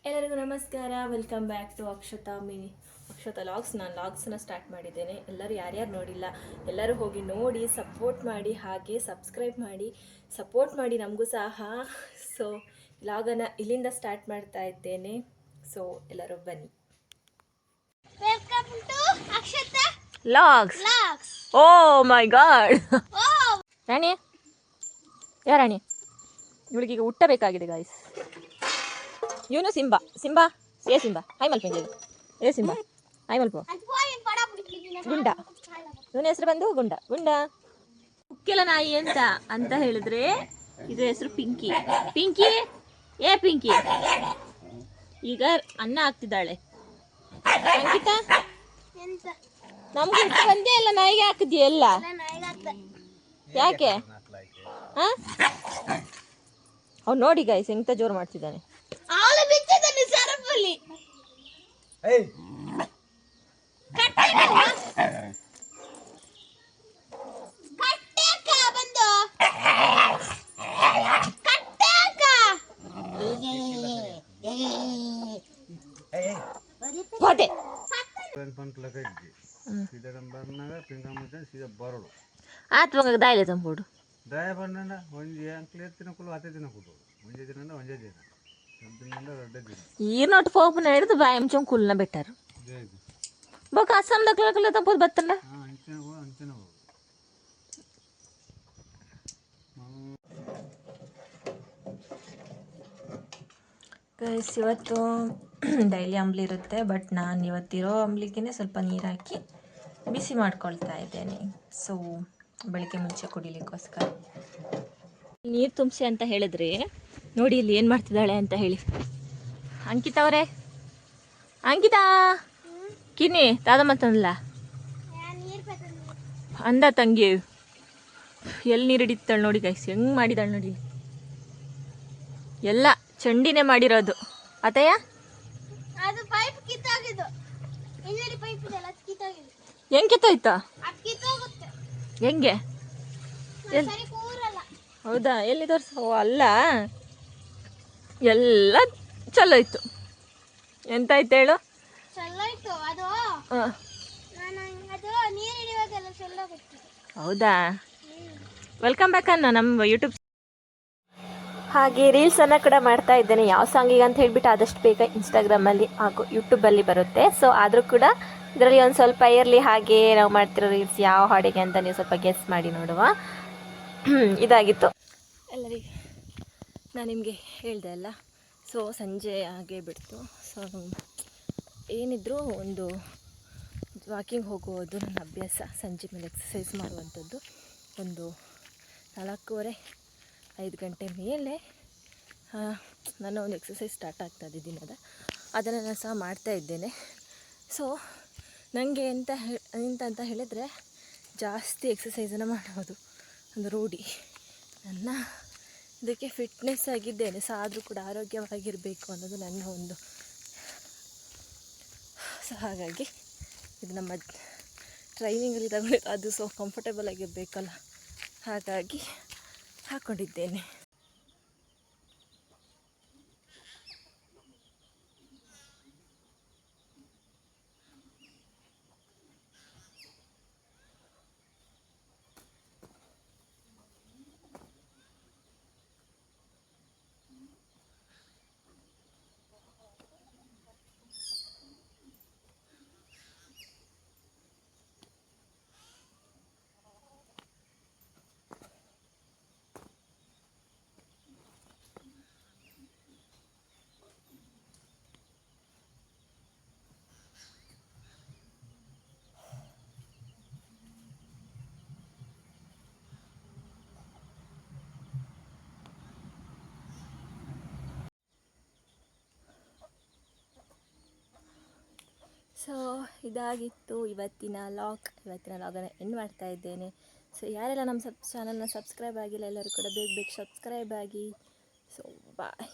ಎಲ್ಲರಿಗೂ ನಮಸ್ಕಾರ. Welcome back to Akshata logs. ನಾನು ಲಾಗ್ಸನ್ನ ಸ್ಟಾರ್ಟ್ ಮಾಡಿದ್ದೇನೆ. ಎಲ್ಲರೂ ಯಾರ್ಯಾರು ನೋಡಿಲ್ಲ ಎಲ್ಲರೂ ಹೋಗಿ ನೋಡಿ ಸಪೋರ್ಟ್ ಮಾಡಿ, ಹಾಗೆ ಸಬ್ಸ್ಕ್ರೈಬ್ ಮಾಡಿ ಸಪೋರ್ಟ್ ಮಾಡಿ ನಮಗೂ ಸಹ. ಸೊ ಲಾಗನ್ನು ಇಲ್ಲಿಂದ ಸ್ಟಾರ್ಟ್ ಮಾಡ್ತಾ ಇದ್ದೇನೆ. ಸೊ ಎಲ್ಲರೂ ಬನ್ನಿ. Welcome to Akshata vlogs. Oh my god. Rani Rani ಇವಳಿಗೀಗ ಊಟ ಬೇಕಾಗಿದೆ ಗಾಯ್ಸ್. ಇವನು ಸಿಂಬಾ ಏ ಸಿಂಬಾ ಹಾಯ್ ಮಲ್ಪೆ ಏ ಸಿಂಬಾ ಹಾಯ್ ಮಲ್ಪು ಗುಂಡ. ಇವನ ಹೆಸರು ಬಂದು ಗುಂಡ ಉಕ್ಕೆಲ ನಾಯಿ ಅಂತ ಹೇಳಿದ್ರೆ ಇದು ಹೆಸರು ಪಿಂಕಿ. ಏ ಪಿಂಕಿ ಈಗ ಅನ್ನ ಹಾಕ್ತಿದ್ದಾಳೆ. ಅಂಕಿತಾ ನಮ್ಗೆ ಬಂದೇ ಇಲ್ಲ, ನಾಯಿಗೆ ಹಾಕಿದ್ಯ ಎಲ್ಲ? ಯಾಕೆ ಅವ್ನು ನೋಡಿ ಗಾಯ್ಸ್ ಎಂತ ಜೋರು ಮಾಡ್ತಿದ್ದಾನೆ. దాయలే చంపుడు దయ పడినా ಒಂಜಿ ಅಂಕ್ಲೆ ತಿನ್ನಕುಲು ಅತ್ತೆ ತಿನ್ನಕುಲು ಒಂಜೆ ದಿನ ಒಂಜೆ ದಿನ ఈనోటి పోపున ఎడితే బాయంచం కుళ్ళన పెట్టారు. బొక్క అస్సాం దగ్గర పోదు బತ್ತಲ್ಲ. ಗೈಸ್ ಇವತ್ತು ಡೈಲಿ ಅಂಬ್ಲಿ ಇರುತ್ತೆ, ಬಟ್ ನಾನು ಇವತ್ತಿರೋ ಅಂಬ್ಲಿಗೆ ಸ್ವಲ್ಪ ನೀರು ಹಾಕಿ ಬಿಸಿ ಮಾಡ್ಕೊಳ್ತಾ ಇದ್ದೇನೆ. ಸೊ ಬೆಳಿಗ್ಗೆ ಮುಂಚೆ ಕುಡಿಲಿಕ್ಕೋಸ್ಕರ ನೀರು ತುಂಬಿಸಿ ಅಂತ ಹೇಳಿದ್ರೆ ನೋಡಿ ಇಲ್ಲಿ ಏನು ಮಾಡ್ತಿದ್ದಾಳೆ ಅಂತ ಹೇಳಿ. ಅಂಕಿತಾ ಅವರೇ, ಅಂಕಿತಾ ಕಿನಿ ತಾದಮ್ಮ ತಂದಲ್ಲ ಅಂದ ತಂಗಿ ಎಲ್ಲಿ ನೀರು ಹಿಡಿತಾಳೆ ನೋಡಿ ಗೈಸ್, ಹೆಂಗೆ ಮಾಡಿದಾಳೆ ನೋಡಿ. ಎಲ್ಲ ಚಂಡಿನೇ ಮಾಡಿರೋದು. ಅತಯ್ಯ ಹೆಂಗೆ ಕಿತ್ತೋಯ್ತಾ? ಹೆಂಗೆ? ಹೌದಾ, ಎಲ್ಲಿ ತೋರಿಸು? ಅಲ್ಲ ಎಲ್ಲ ಚಲೋ ಇತ್ತು. ಎಂತಾಯ್ತು ಹೇಳು? ಹೌದಾ, ವೆಲ್ಕಮ್ ಬ್ಯಾಕ್ ಅನ್ನ ನಮ್ಮ ಯೂಟ್ಯೂಬ್. ಹಾಗೆ ರೀಲ್ಸನ್ನು ಕೂಡ ಮಾಡ್ತಾ ಇದ್ದೇನೆ. ಯಾವ ಸಾಂಗಿಗೆ ಅಂತ ಹೇಳ್ಬಿಟ್ಟು ಆದಷ್ಟು ಬೇಗ ಇನ್ಸ್ಟಾಗ್ರಾಮಲ್ಲಿ ಹಾಗೂ ಯೂಟ್ಯೂಬಲ್ಲಿ ಬರುತ್ತೆ. ಸೊ ಆದರೂ ಕೂಡ ಇದರಲ್ಲಿ ಒಂದು ಸ್ವಲ್ಪ ಇರಲಿ, ಹಾಗೆ ನಾವು ಮಾಡ್ತಿರೋ ರೀಲ್ಸ್ ಯಾವ ಹಾಡಿಗೆ ಅಂತ ನೀವು ಸ್ವಲ್ಪ ಗೆಸ್ ಮಾಡಿ ನೋಡುವ. ಇದಾಗಿತ್ತು ಎಲ್ಲರಿಗೆ ನಾನು ನಿಮಗೆ ಹೇಳಿದೆ ಅಲ್ಲ. ಸೊ ಸಂಜೆ ಹಾಗೆ ಬಿಡ್ತು. ಸೊ ಏನಿದ್ರು ಒಂದು ವಾಕಿಂಗ್ ಹೋಗುವುದು ನನ್ನ ಅಭ್ಯಾಸ. ಸಂಜೆ ಮೇಲೆ ಎಕ್ಸಸೈಸ್ ಮಾಡುವಂಥದ್ದು. ಒಂದು 4:45 ಗಂಟೆ ಮೇಲೆ ನನ್ನ ಒಂದು ಎಕ್ಸಸೈಸ್ ಸ್ಟಾರ್ಟ್ ಆಗ್ತಾಯಿದೆ ದಿನದ. ಅದನ್ನು ನಾನು ಸಹ ಮಾಡ್ತಾ ಇದ್ದೇನೆ. ಸೊ ನನಗೆ ಎಂತ ಹೇಳಿದರೆ ಜಾಸ್ತಿ ಎಕ್ಸಸೈಸನ್ನು ಮಾಡೋದು ಒಂದು ರೂಢಿ. ನನ್ನ ಇದಕ್ಕೆ ಫಿಟ್ನೆಸ್ ಆಗಿದ್ದೇನೆ. ಸೊ ಆದರೂ ಕೂಡ ಆರೋಗ್ಯವಾಗಿರಬೇಕು ಅನ್ನೋದು ನನ್ನ ಒಂದು. ಸೊ ಹಾಗಾಗಿ ಇದು ನಮ್ಮ ಟ್ರೈನಿಂಗಲ್ಲಿ ತಗೊಳ್ಳಿ, ಅದು ಸೊ ಕಂಫರ್ಟೇಬಲ್ ಆಗಿರಬೇಕಲ್ಲ, ಹಾಗಾಗಿ ಹಾಕ್ಕೊಂಡಿದ್ದೇನೆ. ಸೊ ಇದಾಗಿತ್ತು ಇವತ್ತಿನ ಲಾಗನ್ನು ಎಂಡ್ ಮಾಡ್ತಾ ಇದ್ದೇನೆ. ಸೊ ಯಾರೆಲ್ಲ ನಮ್ಮ ಚಾನಲ್ನ ಸಬ್ಸ್ಕ್ರೈಬ್ ಆಗಿಲ್ಲ ಎಲ್ಲರೂ ಕೂಡ ಬೇಗ ಸಬ್ಸ್ಕ್ರೈಬ್ ಆಗಿ. ಸೊ ಬಾಯ್.